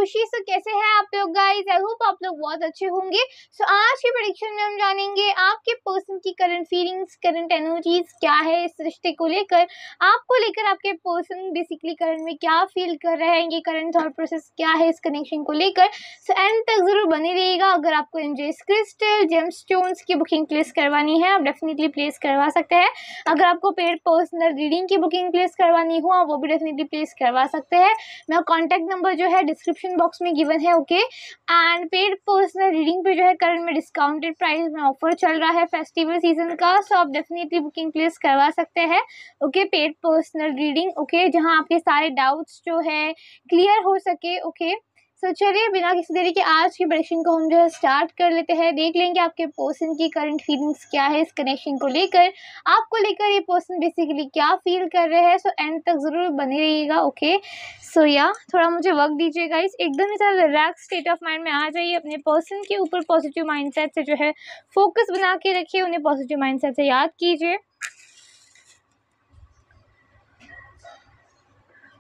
खुशी। सो कैसे हैं आप लोग गाइस? आई होप आप लोग बहुत अच्छे होंगे। सो आज की प्रेडिक्शन में हम जानेंगे आपके पर्सन की करंट फीलिंग्स, करंट एनर्जीज क्या है इस रिश्ते को लेकर, आपको लेकर आपके पर्सन बेसिकली करंट में क्या फील कर रहे हैं, ये करंट थॉट प्रोसेस क्या है इस कनेक्शन को लेकर। सो एंड तक जरूर बने रहिएगा। अगर आपको एंजेस क्रिस्टल, जेमस्टोन्स की बुकिंग प्लेस करवानी है आप डेफिनेटली प्लेस करवा सकते हैं। अगर आपको पेड पर्सनल रीडिंग की बुकिंग प्लेस करवानी हो आप वो भी डेफिनेटली प्लेस करवा सकते हैं। मेरा कॉन्टैक्ट नंबर जो है डिस्क्रिप्शन बॉक्स में गिवन है। Okay, and paid personal reading पे जो है करंट में डिस्काउंटेड प्राइस में ऑफर चल रहा है फेस्टिवल सीजन का। सो आप डेफिनेटली बुकिंग प्लेस करवा सकते हैं। Okay, paid personal reading, okay, जहां आपके सारे डाउट्स जो है क्लियर हो सके। ओके, सो चलिए बिना किसी देरी के आज की प्रेडिक्शन को हम जो है स्टार्ट कर लेते हैं। देख लेंगे आपके पर्सन की करंट फीलिंग्स क्या है इस कनेक्शन को लेकर, आपको लेकर ये पर्सन बेसिकली क्या फील कर रहे हैं। सो एंड तक जरूर बने रहिएगा। ओके, सो या थोड़ा मुझे वक्त दीजिएगा, इस एकदम ही सारा रिलैक्स स्टेट ऑफ माइंड में आ जाइए। अपने पर्सन के ऊपर पॉजिटिव माइंडसेट से जो है फोकस बना के रखिए, उन्हें पॉजिटिव माइंडसेट से याद कीजिए।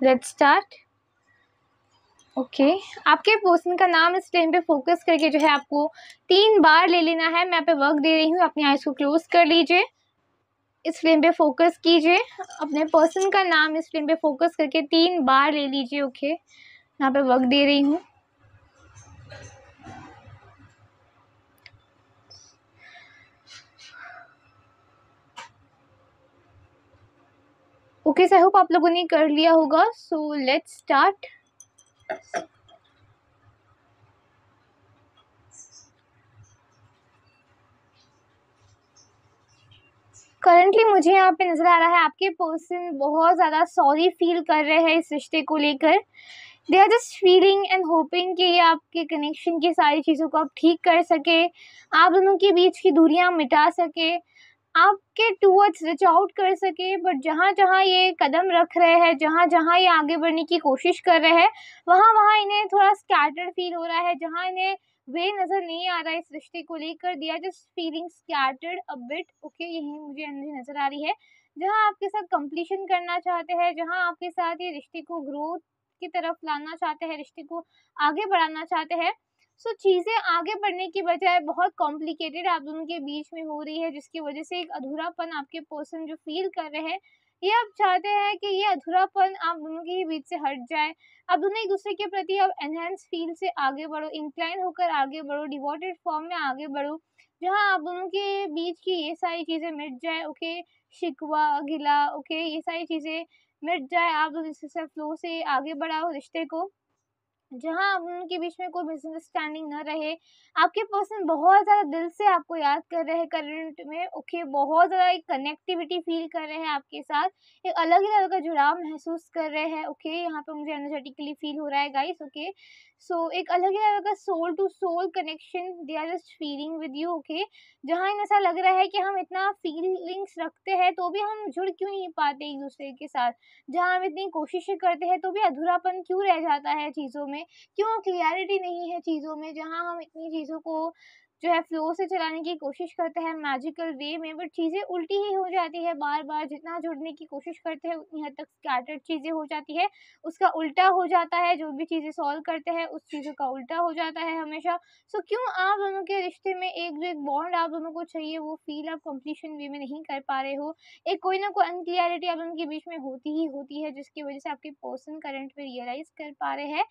Let's start. ओके, आपके पर्सन का नाम इस टाइम पे फोकस करके जो है आपको 3 बार ले लेना है। मैं यहाँ पे वर्क दे रही हूँ, अपनी आइज को क्लोज कर लीजिए, इस फ्लेम पे फोकस कीजिए। अपने पर्सन का नाम इस फ्लेम पे फोकस करके 3 बार ले लीजिए। ओके, यहाँ पे वर्क दे रही हूँ। ओके, आई होप आप लोगों ने कर लिया होगा। So let's start. करंटली मुझे यहाँ पे नजर आ रहा है आपके पर्सन बहुत ज़्यादा सॉरी फील कर रहे हैं इस रिश्ते को लेकर। They are just feeling and hoping कि ये आपके कनेक्शन की सारी चीज़ों को आप ठीक कर सके, आप दोनों के बीच की दूरियां मिटा सके, आपके टूवर्ड्स रीच आउट कर सके। बट जहाँ जहाँ ये कदम रख रहे हैं, जहाँ जहाँ ये आगे बढ़ने की कोशिश कर रहे हैं, वहाँ वहाँ इन्हें थोड़ा स्कैटर्ड फील हो रहा है। जहाँ इन्हें वे नज़र नहीं आ रहा है इस रिश्ते को लेकर, they are just feeling scattered a bit. Okay, यही मुझे एनर्जी नज़र आ रही है। जहाँ आपके साथ कंप्लीशन करना चाहते हैं, जहाँ आपके साथ ये रिश्ते को ग्रोथ की तरफ लाना चाहते हैं, रिश्ते को आगे बढ़ाना चाहते हैं। सो चीज़ें आगे बढ़ने की बजाय बहुत कॉम्प्लिकेटेड आप दोनों के बीच में हो रही है, जिसकी वजह से एक अधूरापन आपके पर्सन जो फील कर रहे हैं, ये आप चाहते हैं कि ये अधूरापन आप दोनों के ही बीच से हट जाए। आप दोनों एक दूसरे के प्रति अब एनहेंस फील से आगे बढ़ो, इंक्लाइन होकर आगे बढ़ो, डिवोटेड फॉर्म में आगे बढ़ो, जहाँ आप दोनों के बीच की ये सारी चीज़ें मिट जाए। ओके, शिकवा गिला, ओके, ये सारी चीज़ें मिट जाए। आप दोनों से फ्लो से आगे बढ़ाओ रिश्ते को, जहाँ आप दोनों के बीच में कोई मिसअंडरस्टैंडिंग न रहे। आपके पर्सन बहुत ज़्यादा दिल से आपको याद कर रहे हैं करंट में। ओके, बहुत ज़्यादा एक कनेक्टिविटी फील कर रहे हैं आपके साथ, एक अलग ही तरह का जुड़ाव महसूस कर रहे हैं। ओके, यहाँ पे मुझे एनर्जेटिकली फील हो रहा है गाइस। ओके, सो एक अलग ही तरह का soul to soul connection they are just feeling with you. Okay, जहाँ इन ऐसा लग रहा है कि हम इतना फीलिंग्स रखते हैं तो भी हम जुड़ क्यों नहीं पाते एक दूसरे के साथ, जहाँ हम इतनी कोशिशें करते हैं तो भी अधूरापन क्यों रह जाता है चीज़ों में, क्यों क्लियरिटी नहीं है चीज़ों में, जहाँ हम इतनी चीज़ों को जो है फ्लो से चलाने की कोशिश करते हैं मैजिकल वे में, बट चीज़ें उल्टी ही हो जाती है बार बार। जितना जुड़ने की कोशिश करते हैं उतनी हद तक स्कैटर्ड चीज़ें हो जाती है, उसका उल्टा हो जाता है। जो भी चीज़ें सॉल्व करते हैं उस चीज़ों का उल्टा हो जाता है हमेशा। सो क्यों आप दोनों के रिश्ते में एक जो एक बॉन्ड आप दोनों को चाहिए वो फील आप कंप्लीशन वे में नहीं कर पा रहे हो। एक कोई ना कोई अनक्लियरिटी आप दोनों के बीच में होती ही होती है, जिसकी वजह से आपके पर्सन करंट में रियलाइज कर पा रहे हैं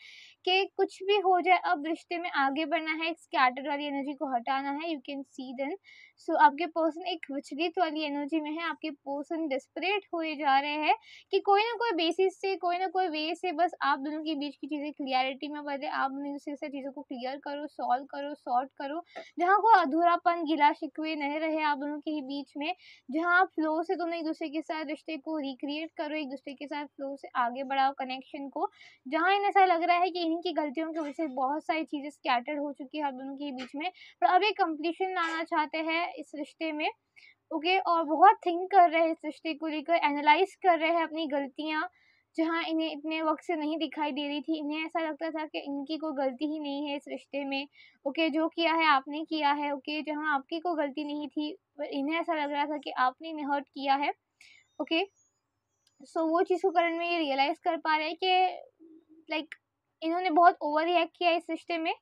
कि कुछ भी हो जाए अब रिश्ते में आगे बढ़ना है, एक स्कैटर्ड वाली एनर्जी को हटाना है। You can see then. So आपके पर्सन एक विचलित वाली एनर्जी में है, आपके पर्सन डेस्परेट हुए जा रहे हैं कि कोई ना कोई बेसिस से, कोई ना कोई वे से बस आप दोनों के बीच की चीज़ें क्लियरिटी में बदले, आप दोनों एक दूसरे से चीज़ों को क्लियर करो, सॉल्व करो, सॉर्ट करो, जहाँ को अधूरापन गिला शिकवे नहीं रहे आप दोनों के ही बीच में, जहाँ आप फ्लो से दोनों एक दूसरे के साथ रिश्ते को रिक्रिएट करो, एक दूसरे के साथ फ्लो से आगे बढ़ाओ कनेक्शन को, जहाँ इन्हें ऐसा लग रहा है कि इन्हीं की गलतियों की वजह से बहुत सारी चीज़ें स्कैटर्ड हो चुकी है आप दोनों के बीच में, पर अब एक कंप्लीशन लाना चाहते हैं इस रिश्ते में। ओके, और बहुत थिंक कर रहे हैं इस रिश्ते को लेकर, एनालाइज कर रहे हैं अपनी गलतियाँ, जहाँ इन्हें इतने वक्त से नहीं दिखाई दे रही थी। इन्हें ऐसा लगता था कि इनकी कोई गलती ही नहीं है इस रिश्ते में। ओके, जो किया है आपने किया है। ओके, जहाँ आपकी कोई गलती नहीं थी पर इन्हें ऐसा लग रहा था कि आपने इन्हें हर्ट किया है। ओके, सो वो चीज़ को करंट में ये रियलाइज़ कर पा रहे हैं कि लाइक इन्होंने बहुत ओवर रिएक्ट किया इस रिश्ते में,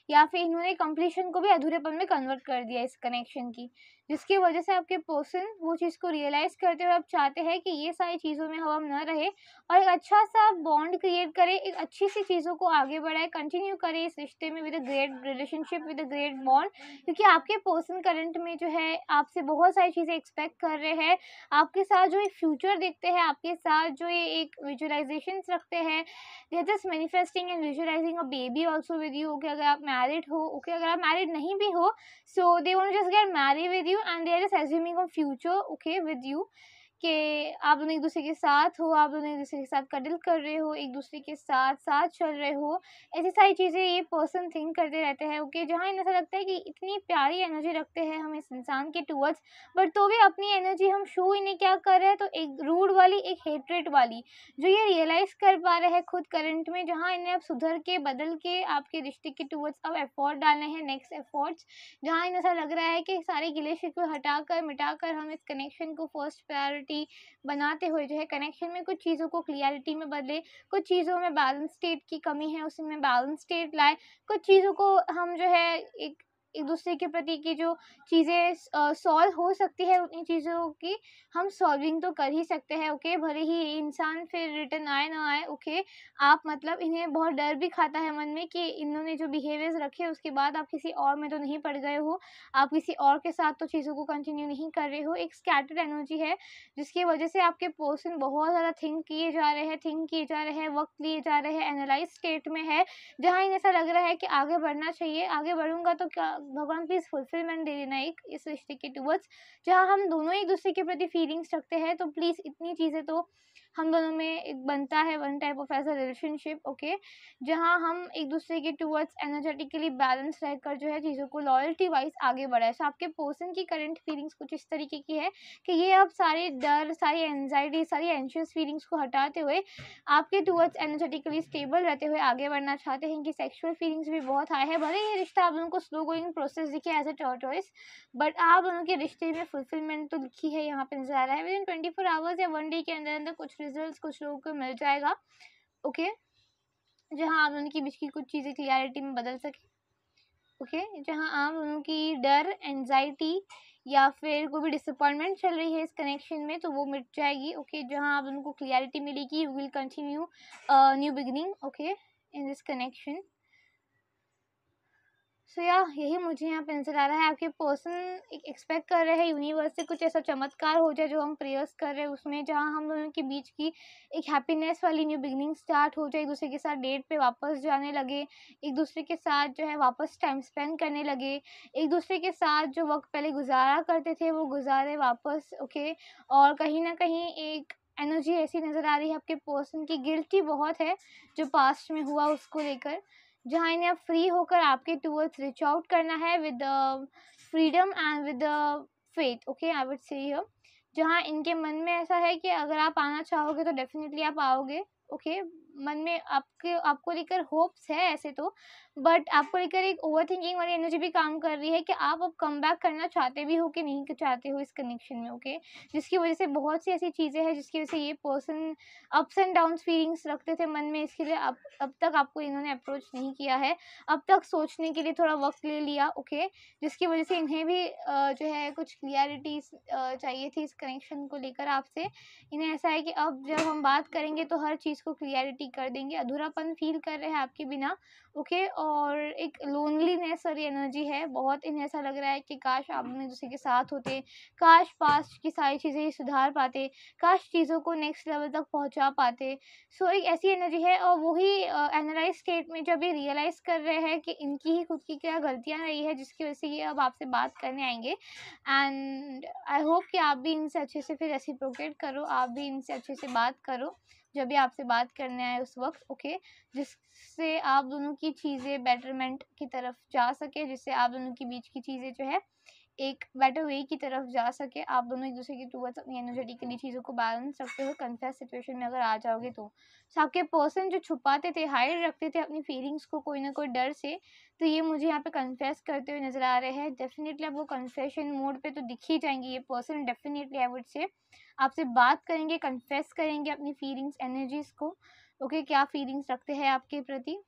या फिर इन्होंने कंप्लीशन को भी अधूरेपन में कन्वर्ट कर दिया इस कनेक्शन की, जिसकी वजह से आपके पर्सन वो चीज़ को रियलाइज़ करते हुए अब चाहते हैं कि ये सारी चीज़ों में हम न रहे और एक अच्छा सा बॉन्ड क्रिएट करें, एक अच्छी सी चीज़ों को आगे बढ़ाए, कंटिन्यू करें इस रिश्ते में with a great relationship, with a great bond. क्योंकि आपके पर्सन करंट में जो है आपसे बहुत सारी चीज़ें एक्सपेक्ट कर रहे हैं, आपके साथ जो एक फ्यूचर देखते हैं, आपके साथ जो ये एक विजुअलाइजेशंस रखते हैं, they are just manifesting and visualising a baby also with you. Okay, अगर आप मैरिड हो, ओके, अगर आप मैरिड नहीं भी हो, so they want to just get married with you and they are just assuming a future, okay, with you, कि आप दोनों एक दूसरे के साथ हो, आप दोनों एक दूसरे के साथ कडल कर रहे हो, एक दूसरे के साथ साथ चल रहे हो। ऐसी सारी चीज़ें ये पर्सन थिंक करते रहते हैं, ओके, जहाँ इन्हें ऐसा लगता है कि इतनी प्यारी एनर्जी रखते हैं हम इस इंसान के टूवर्ड्स, बट तो भी अपनी एनर्जी हम शो ही नहीं क्या कर रहे हैं, तो एक रूड वाली, एक हेट्रेट वाली, जो ये रियलाइज़ कर पा रहे हैं खुद करंट में, जहाँ इन्हें अब सुधर के, बदल के आपके रिश्ते के टूवर्ड्स अब एफर्ट डालने हैं, नेक्स्ट एफर्ट्स, जहाँ इन्हें ऐसा लग रहा है कि सारे गिले शिकवे हटाकर, मिटाकर हम इस कनेक्शन को फर्स्ट प्रायोरिटी बनाते हुए जो है कनेक्शन में कुछ चीज़ों को क्लियरिटी में बदले, कुछ चीज़ों में बैलेंस स्टेट की कमी है उसमें बैलेंस स्टेट लाए, कुछ चीज़ों को हम जो है एक एक दूसरे के प्रति की जो चीज़ें सॉल्व हो सकती है उतनी चीज़ों की हम सॉल्विंग तो कर ही सकते हैं, ओके, भले ही ये इंसान फिर रिटर्न आए ना आए, ओके, आप मतलब इन्हें बहुत डर भी खाता है मन में कि इन्होंने जो बिहेवियर्स रखे उसके बाद आप किसी और में तो नहीं पड़ गए हो, आप किसी और के साथ तो चीज़ों को कंटिन्यू नहीं कर रहे हो, एक स्कैटर्ड एनर्जी है जिसकी वजह से आपके पर्सन बहुत ज़्यादा थिंक किए जा रहे हैं, वक्त लिए जा रहे हैं, एनालाइज स्टेट में है, जहाँ इन्हें ऐसा लग रहा है कि आगे बढ़ना चाहिए, आगे बढ़ूंगा तो क्या भगवान प्लीज़ फुलफिलमेंट दे देना एक इस रिश्ते के टूवर्ड्स, जहाँ हम दोनों एक दूसरे के प्रति फीलिंग्स रखते हैं, तो प्लीज़ इतनी चीज़ें तो हम दोनों में एक बनता है, one type of as a relationship, okay, जहाँ हम एक दूसरे के टूवर्ड्स एनर्जेटिकली बैलेंस रहकर जो है चीज़ों को लॉयल्टी वाइज आगे बढ़ाए। सो आपके पर्सन की करंट फीलिंग्स कुछ इस तरीके की है कि ये अब सारे डर, सारी एंजाइटी, सारी एंशियस फीलिंग्स को हटाते हुए आपके टूवर्ड्स एनर्जेटिकली स्टेबल रहते हुए आगे बढ़ना चाहते हैं। इनकी सेक्सुअल फीलिंग्स भी बहुत हाई है, भले ये रिश्ता आप लोगों को स्लो गोइंग प्रोसेस दिखे एज अ टॉर्टोइस, बट आप दोनों के रिश्ते में फुलफिलमेंट तो लिखी है यहाँ पे नजर आ रहा है। विद इन 24 आवर्स या 1 डे के अंदर अंदर कुछ रिजल्ट कुछ लोगों को मिल जाएगा, ओके, जहाँ आप दोनों के बीच की कुछ चीज़ें क्लियरिटी में बदल सके, ओके, जहाँ आप दोनों की डर, एंजाइटी या फिर कोई भी डिसअपॉइंटमेंट चल रही है इस कनेक्शन में तो वो मिट जाएगी, ओके, जहाँ आप दोनों को क्लियरिटी मिलेगी, you will continue new beginning, okay, in this connection. So या यही मुझे यहाँ पे नज़र आ रहा है। आपके पर्सन एक एक्सपेक्ट कर रहे हैं यूनिवर्स से कुछ ऐसा चमत्कार हो जाए जो हम प्रेयर्स कर रहे हैं उसमें, जहाँ हम दोनों के बीच की एक हैप्पीनेस वाली न्यू बिगिनिंग स्टार्ट हो जाए, एक दूसरे के साथ डेट पे वापस जाने लगे, एक दूसरे के साथ जो है वापस टाइम स्पेंड करने लगे, एक दूसरे के साथ जो वक्त पहले गुजारा करते थे वो गुजारे वापस, ओके, और कहीं ना कहीं एक एनर्जी ऐसी नज़र आ रही है आपके पर्सन की, गिल्टी बहुत है जो पास्ट में हुआ उसको लेकर, जहाँ इन्हें अब फ्री होकर आपके टूवर्ड्स रीच आउट करना है with freedom and with faith, okay, I would say here, जहाँ इनके मन में ऐसा है कि अगर आप आना चाहोगे तो डेफिनेटली आप आओगे, ओके, मन में आपको लेकर होप्स है ऐसे तो, बट आपको लेकर एक ओवर थिंकिंग वाली एनर्जी भी काम कर रही है कि आप अब कम बैक करना चाहते भी हो कि नहीं चाहते हो इस कनेक्शन में, ओके, जिसकी वजह से बहुत सी ऐसी चीज़ें हैं जिसकी वजह से ये person ups and downs feelings रखते थे मन में, इसके लिए अब तक आपको इन्होंने अप्रोच नहीं किया है, अब तक सोचने के लिए थोड़ा वक्त ले लिया, ओके, जिसकी वजह से इन्हें भी जो है कुछ क्लियरिटी चाहिए थी इस कनेक्शन को लेकर आपसे। इन्हें ऐसा है कि अब जब हम बात करेंगे तो हर चीज़ को क्लियरिटी कर देंगे, अधूरापन फील कर रहे हैं आपके बिना, ओके, और एक लोनलीनेस वाली एनर्जी है बहुत, इन्हें ऐसा लग रहा है कि काश आप दोनों एक दूसरे के साथ होते, काश पास्ट की सारी चीज़ें ही सुधार पाते, काश चीज़ों को नेक्स्ट लेवल तक पहुंचा पाते। सो एक ऐसी एनर्जी है, और वही एनालाइज स्टेट में जब ये रियलाइज़ कर रहे हैं कि इनकी ही खुद की क्या गलतियां रही है जिसकी वजह से ये अब आपसे बात करने आएंगे, एंड आई होप कि आप भी इनसे अच्छे से फिर रेसिप्रोकेट करो, आप भी इनसे अच्छे से बात करो जब भी आपसे बात करने आए उस वक्त, ओके, जिससे आप दोनों की चीज़ें बेटरमेंट की तरफ जा सके, जिससे आप दोनों के बीच की चीज़ें जो है एक बेटर वे की तरफ जा सके, आप दोनों एक दूसरे के टूवर्ड्स अपनी एनर्जेटिकली चीज़ों को बैलेंस रखते हुए कन्फेस सिचुएशन में अगर आ जाओगे तो आपके पर्सन जो छुपाते थे, हाइड रखते थे अपनी फीलिंग्स को कोई ना कोई डर से, तो ये मुझे यहाँ पे कन्फेस करते हुए नज़र आ रहे हैं। डेफिनेटली अब वो कन्फेशन मोड पे तो दिख ही जाएंगे ये person, definitely I would say आपसे बात करेंगे, कन्फेस करेंगे अपनी फीलिंग्स, एनर्जीज को, ओके, क्या फीलिंग्स रखते हैं आपके प्रति,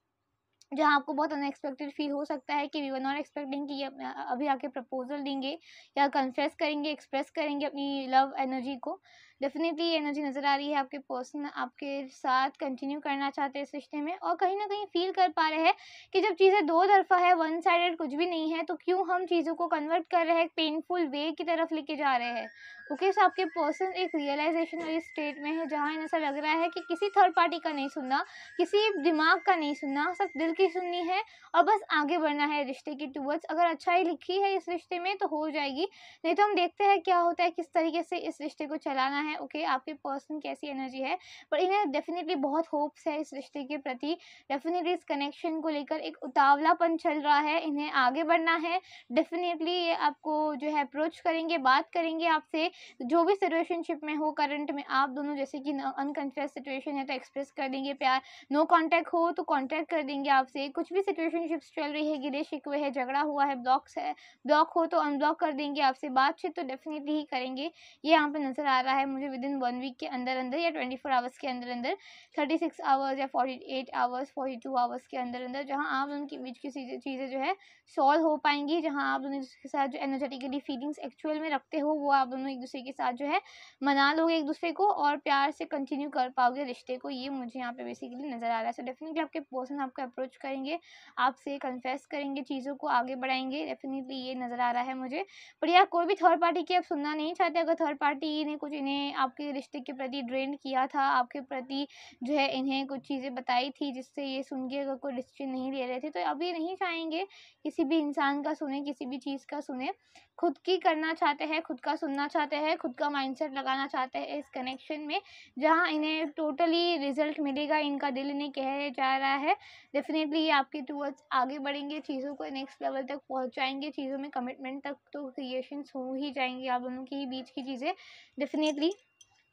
जहाँ आपको बहुत अनएक्सपेक्टेड फील हो सकता है कि वी वर नॉट एक्सपेक्टिंग कि ये अभी आके प्रपोजल देंगे या कन्फेस करेंगे, एक्सप्रेस करेंगे अपनी लव एनर्जी को। डेफिनेटली ये एनर्जी नज़र आ रही है, आपके पर्सन आपके साथ कंटिन्यू करना चाहते हैं इस रिश्ते में, और कहीं ना कहीं फील कर पा रहे हैं कि जब चीज़ें दो तरफा है, वन साइडेड कुछ भी नहीं है, तो क्यों हम चीज़ों को कन्वर्ट कर रहे हैं, पेनफुल वे की तरफ लेके जा रहे हैं। ओके, सो आपके पर्सन एक रियलाइजेशन वाली स्टेट में है, जहाँ इन्हें ऐसा लग रहा है कि किसी थर्ड पार्टी का नहीं सुनना, किसी दिमाग का नहीं सुनना, सिर्फ दिल की सुननी है और बस आगे बढ़ना है रिश्ते की टूवर्ड्स। अगर अच्छाई लिखी है इस रिश्ते में तो हो जाएगी, नहीं तो हम देखते हैं क्या होता है, किस तरीके से इस रिश्ते को चलाना है। ओके, आपके पर्सन कैसी एनर्जी है, पर इन्हें डेफिनेटली बहुत होप्स है इस रिश्ते के प्रति। डेफिनेटली इस कनेक्शन को लेकर एक उतावलापन चल रहा है, इन्हें आगे बढ़ना है। डेफिनेटली ये आपको जो है अप्रोच करेंगे, बात करेंगे आपसे, जो भी सिचुएशनशिप में हो करंट में आप दोनों, जैसे कि अनकन्फेस सिचुएशन है तो एक्सप्रेस कर देंगे प्यार, नो कांटेक्ट हो तो कांटेक्ट कर देंगे आपसे, कुछ भी सिचुएशनशिप्स चल रही है, गिले शिकवे है, झगड़ा हुआ है, ब्लॉक हो तो अनब्लॉक कर देंगे आपसे, बातचीत तो डेफिनेटली ही करेंगे। ये यहाँ पे नज़र आ रहा है मुझे विद इन 1 वीक के अंदर अंदर या 24 आवर्स के अंदर अंदर, 36 आवर्स या 48 आवर्स, 42 आवर्स के अंदर अंदर, जहाँ आप उनके बीच की चीज़ें जो है सॉल्व हो पाएंगी, जहाँ आप दोनों के साथ जो एनर्जेटिकली फीलिंग्स एक्चुअल में रखते हो वो आप दोनों एक दूसरे के साथ जो है मना लोगे एक दूसरे को, और प्यार से कंटिन्यू कर पाओगे रिश्ते को। ये मुझे यहाँ पे बेसिकली नज़र आ रहा है। सो डेफिनेटली आपके पर्सन आपको अप्रोच करेंगे, आपसे कन्फेस करेंगे, चीज़ों को आगे बढ़ाएंगे, डेफिनेटली ये नज़र आ रहा है मुझे। पर यार कोई भी थर्ड पार्टी की आप सुनना नहीं चाहते, अगर थर्ड पार्टी ने कुछ इन्हें आपके रिश्ते के प्रति ड्रेन किया था, आपके प्रति जो है इन्हें कुछ चीज़ें बताई थी जिससे ये सुन के अगर कोई डिसीजन नहीं ले रहे थे, तो अब ये नहीं चाहेंगे किसी भी इंसान का सुने, किसी भी चीज़ का सुने, खुद की करना चाहते हैं, खुद का सुनना चाहते हैं, खुद का माइंडसेट लगाना चाहते हैं इस कनेक्शन में, जहाँ इन्हें टोटली रिजल्ट मिलेगा, इनका दिल इन्हें कह जा रहा है। डेफिनेटली ये आपके टूवर्ड्स आगे बढ़ेंगे, चीज़ों को नेक्स्ट लेवल तक पहुँचाएंगे, चीज़ों में कमिटमेंट तक तो क्रिएशंस हो ही जाएंगी आप दोनों के ही बीच की चीज़ें। डेफिनेटली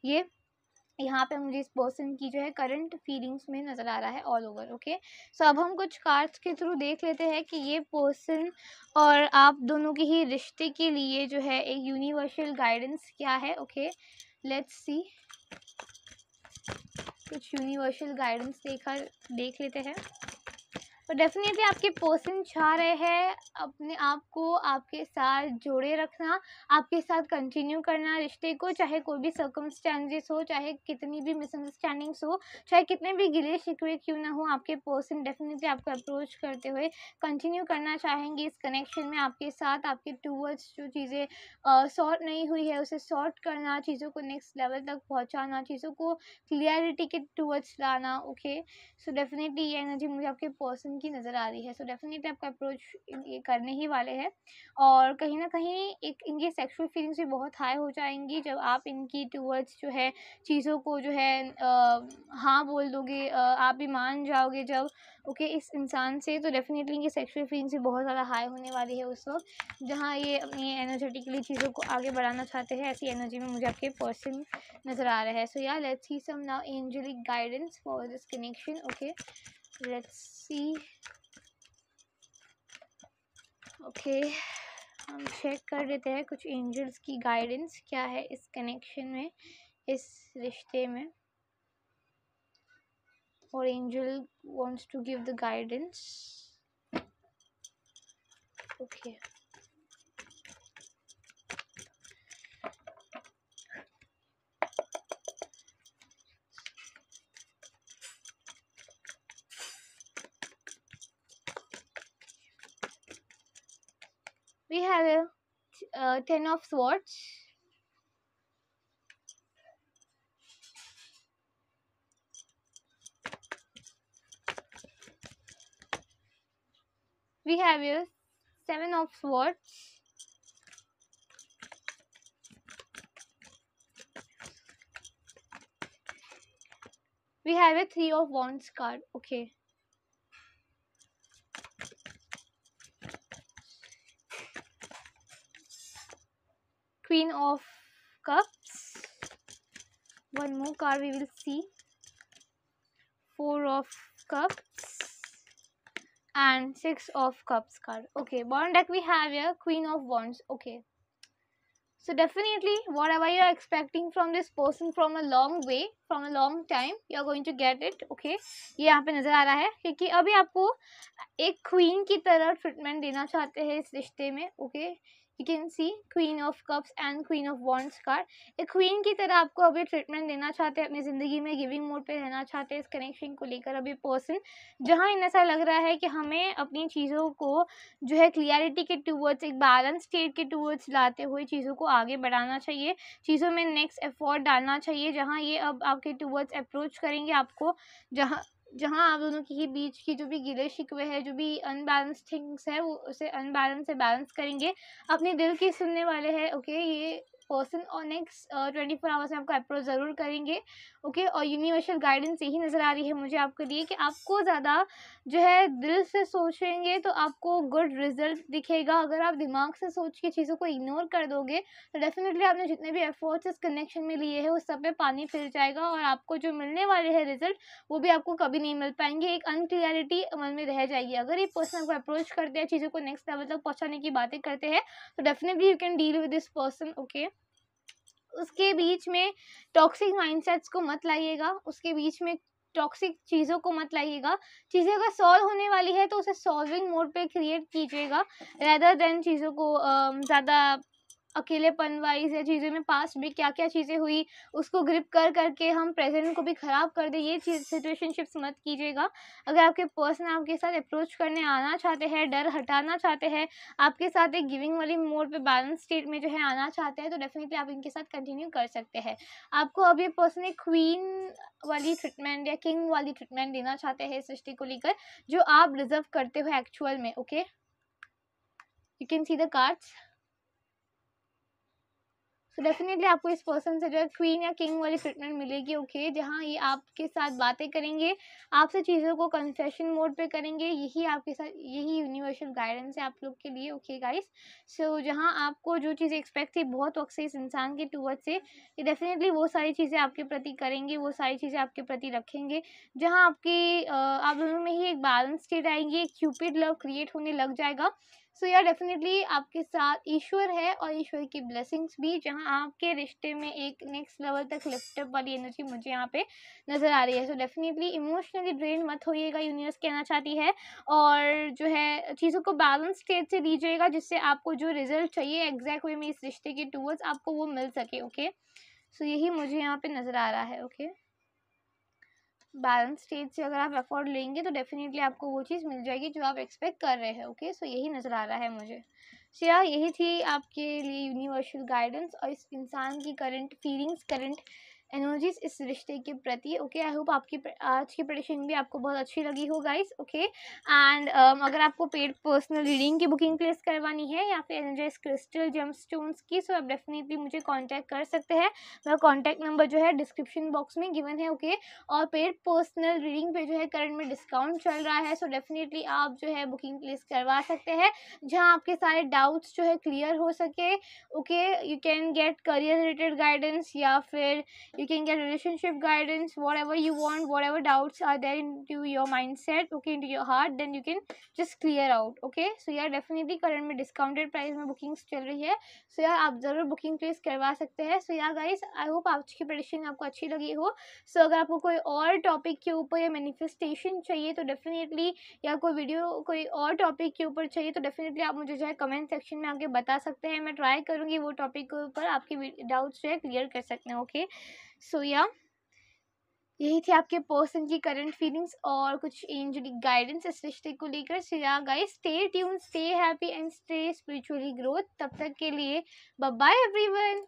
ये यहाँ पे मुझे इस पर्सन की जो है करंट फीलिंग्स में नज़र आ रहा है ऑल ओवर। ओके, सो अब हम कुछ कार्ड्स के थ्रू देख लेते हैं कि ये पर्सन और आप दोनों के ही रिश्ते के लिए जो है एक यूनिवर्सल गाइडेंस क्या है। ओके, लेट्स सी, कुछ यूनिवर्सल गाइडेंस देख लेते हैं। तो डेफिनेटली आपके पर्सन चाह रहे हैं अपने आप को आपके साथ जोड़े रखना, आपके साथ कंटिन्यू करना रिश्ते को, चाहे कोई भी सर्कमस्टेंसेस हो, चाहे कितनी भी मिसअंडरस्टैंडिंग्स हो, चाहे कितने भी गिले शिकवे क्यों ना हो, आपके पर्सन डेफिनेटली आपको अप्रोच करते हुए कंटिन्यू करना चाहेंगे इस कनेक्शन में आपके साथ, आपके टूवर्ड्स जो चीज़ें सॉर्ट नहीं हुई है उसे सॉर्ट करना, चीज़ों को नेक्स्ट लेवल तक पहुँचाना, चीज़ों को क्लियरिटी के टूवर्ड्स लाना। ओके, सो डेफिनेटली ये एनर्जी मुझे आपके पर्सन की नज़र आ रही है। सो डेफिनेटली आपका अप्रोच ये करने ही वाले हैं, और कहीं ना कहीं एक इनकी सेक्सुअल फीलिंग्स भी बहुत हाई हो जाएंगी जब आप इनकी टूवर्ड्स जो है चीज़ों को जो है हाँ बोल दोगे, आप भी मान जाओगे जब ओके इस इंसान से, तो डेफिनेटली इनकी सेक्सुअल फीलिंग्स भी बहुत ज़्यादा हाई होने वाली है उस वक्त जहाँ ये अपनी एनर्जेटिकली चीज़ों को आगे बढ़ाना चाहते हैं। ऐसी एनर्जी में मुझे आपके पर्सन नज़र आ रहा है। So yeah let's see some now angelic guidance for this connection. Okay, let's see. Okay, हम चेक कर लेते हैं कुछ एंजल्स की गाइडेंस क्या है इस कनेक्शन में, इस रिश्ते में, और angel wants to give the guidance. Okay, we have a 10 of swords, we have a 7 of swords, we have a 3 of wands card. Okay, Queen of Cups, one more card we will see, 4 of Cups and 6 of Cups card. Okay, bottom deck we have here Queen of Wands. Okay, So definitely whatever you are expecting from this person from a long way, from a long time, you are going to get it. Okay, ये यहाँ पे नजर आ रहा है क्योंकि अभी आपको एक क्वीन की तरह ट्रीटमेंट देना चाहते हैं इस रिश्ते में. Okay, you can C queen of cups and queen of wands card. एक क्वीन की तरह आपको अभी ट्रीटमेंट देना चाहते हैं, अपनी ज़िंदगी में गिविंग मोड पे रहना चाहते हैं इस कनेक्शन को लेकर. अभी पर्सन जहाँ इन ऐसा लग रहा है कि हमें अपनी चीज़ों को जो है क्लियरिटी के टूवर्ड्स, एक बैलेंस स्टेट के टूवर्ड्स लाते हुए चीज़ों को आगे बढ़ाना चाहिए, चीज़ों में नेक्स्ट एफर्ट डालना चाहिए. जहाँ ये अब आपके टूवर्ड्स अप्रोच करेंगे आपको, जहाँ आप दोनों के बीच की जो भी गिले शिकवे है, जो भी अनबैलेंस थिंग्स है, वो उसे अनबैलेंस से बैलेंस करेंगे, अपने दिल की सुनने वाले हैं. ओके, ये पर्सन और नेक्स्ट 24 आवर्स में आपको अप्रोच ज़रूर करेंगे. ओके, और यूनिवर्सल गाइडेंस यही नज़र आ रही है मुझे आपके लिए कि आपको ज़्यादा जो है दिल से सोचेंगे तो आपको गुड रिजल्ट दिखेगा. अगर आप दिमाग से सोच के चीज़ों को इग्नोर कर दोगे तो डेफिनेटली आपने जितने भी एफर्ट्स इस कनेक्शन में लिए हैं उस सब पे पानी फिर जाएगा, और आपको जो मिलने वाले हैं रिजल्ट वो भी आपको कभी नहीं मिल पाएंगे. एक अनक्लियरिटी मन में रह जाएगी. अगर ये पर्सन आपको अप्रोच करते हैं, चीज़ों को नेक्स्ट लेवल तक पहुँचाने की बातें करते हैं, तो definitely you can deal with this person. Okay, उसके बीच में टॉक्सिक माइंडसेट्स को मत लाइएगा, उसके बीच में टॉक्सिक चीज़ों को मत लाइएगा. चीज़ें अगर सॉल्व होने वाली है तो उसे सॉल्विंग मोड पे क्रिएट कीजिएगा, रेदर देन चीज़ों को ज़्यादा अकेलेपन वाइज या चीज़ों में पास्ट में क्या क्या चीज़ें हुई उसको ग्रिप कर करके हम प्रेजेंट को भी ख़राब कर दे. ये चीज़ सिचुएशनशिप्स मत कीजिएगा. अगर आपके पर्सन आपके साथ अप्रोच करने आना चाहते हैं, डर हटाना चाहते हैं, आपके साथ एक गिविंग वाली मोड पे बैलेंस स्टेट में जो है आना चाहते हैं, तो डेफिनेटली आप इनके साथ कंटिन्यू कर सकते हैं. आपको अब ये पर्सन एक क्वीन वाली ट्रीटमेंट या किंग वाली ट्रीटमेंट देना चाहते हैं इस रिश्ते को लेकर, जो आप डिजर्व करते हो एक्चुअल में. Okay, you can see the cards. तो डेफिनेटली आपको इस पर्सन से जो है क्वीन या किंग वाली ट्रीटमेंट मिलेगी. ओके, जहाँ ये आपके साथ बातें करेंगे, आपसे चीज़ों को कन्फेशन मोड पे करेंगे. यही आपके साथ, यही यूनिवर्सल गाइडेंस है आप लोग के लिए. ओके गाइस, सो जहाँ आपको जो चीज़ें एक्सपेक्ट थी बहुत वक्त से इस इंसान के टूवर्ड से, ये डेफिनेटली वो सारी चीज़ें आपके प्रति करेंगे, वो सारी चीज़ें आपके प्रति रखेंगे. जहाँ आपकी आप दोनों में ही एक बैलेंस स्टेट आएंगी, एक क्यूपिड लव क्रिएट होने लग जाएगा. सो यार डेफिनेटली आपके साथ ईश्वर है और ईश्वर की ब्लेसिंग्स भी, जहां आपके रिश्ते में एक नेक्स्ट लेवल तक लिफ्टअप वाली एनर्जी मुझे यहाँ पे नज़र आ रही है. सो डेफिनेटली इमोशनली ड्रेन मत होइएगा, यूनिवर्स कहना चाहती है, और जो है चीज़ों को बैलेंस स्टेट से लीजिएगा, जिससे आपको जो रिजल्ट चाहिए एग्जैक्ट वे में इस रिश्ते के टूवर्ड्स आपको वो मिल सके. ओके, सो यही मुझे यहाँ पे नज़र आ रहा है. ओके, बैलेंस स्टेज से अगर आप एफर्ट लेंगे तो डेफिनेटली आपको वो चीज़ मिल जाएगी जो आप एक्सपेक्ट कर रहे हैं. ओके, सो यही नज़र आ रहा है मुझे. सो यार यही थी आपके लिए यूनिवर्सल गाइडेंस और इस इंसान की करंट फीलिंग्स, करंट एनर्जीज इस रिश्ते के प्रति. ओके, आई होप आपकी आज की प्रेडिक्शन भी आपको बहुत अच्छी लगी हो गाइस. ओके, एंड अगर आपको पेड पर्सनल रीडिंग की बुकिंग प्लेस करवानी है या फिर एनर्जाइज क्रिस्टल जेमस्टोन्स की, सो आप डेफिनेटली मुझे कांटेक्ट कर सकते हैं. मेरा कांटेक्ट नंबर जो है डिस्क्रिप्शन बॉक्स में गिवन है. ओके, और पेड पर्सनल रीडिंग पे जो है करंट में डिस्काउंट चल रहा है. सो डेफिनेटली आप जो है बुकिंग प्लेस करवा सकते हैं, जहाँ आपके सारे डाउट्स जो है क्लियर हो सके. Okay, you can get career related guidance या फिर you can get relationship guidance, whatever you want, whatever doubts are there into your mindset, okay, into your heart, then you can just clear out. Okay, so यार definitely current में discounted price में bookings चल रही है. so यार आप ज़रूर booking place करवा सकते हैं. so यार guys, I hope आज की prediction आपको अच्छी लगी हो. so अगर आपको कोई और टॉपिक के ऊपर या मैनिफेस्टेशन चाहिए तो डेफिनेटली, या कोई वीडियो कोई और टॉपिक के ऊपर चाहिए तो डेफिनेटली आप मुझे जो है कमेंट सेक्शन में आके बता सकते हैं. मैं ट्राई करूँगी वो टॉपिक के ऊपर आपकी डाउट्स जो है क्लियर कर सकते हैं. ओके, सो या यही थी आपके पर्सन की करंट फीलिंग्स और कुछ एंजेलिक गाइडेंस इस रिश्ते को लेकर. सो या guys, stay tune, stay happy and stay spiritually growth. तब तक के लिए बाय बाय एवरीवन.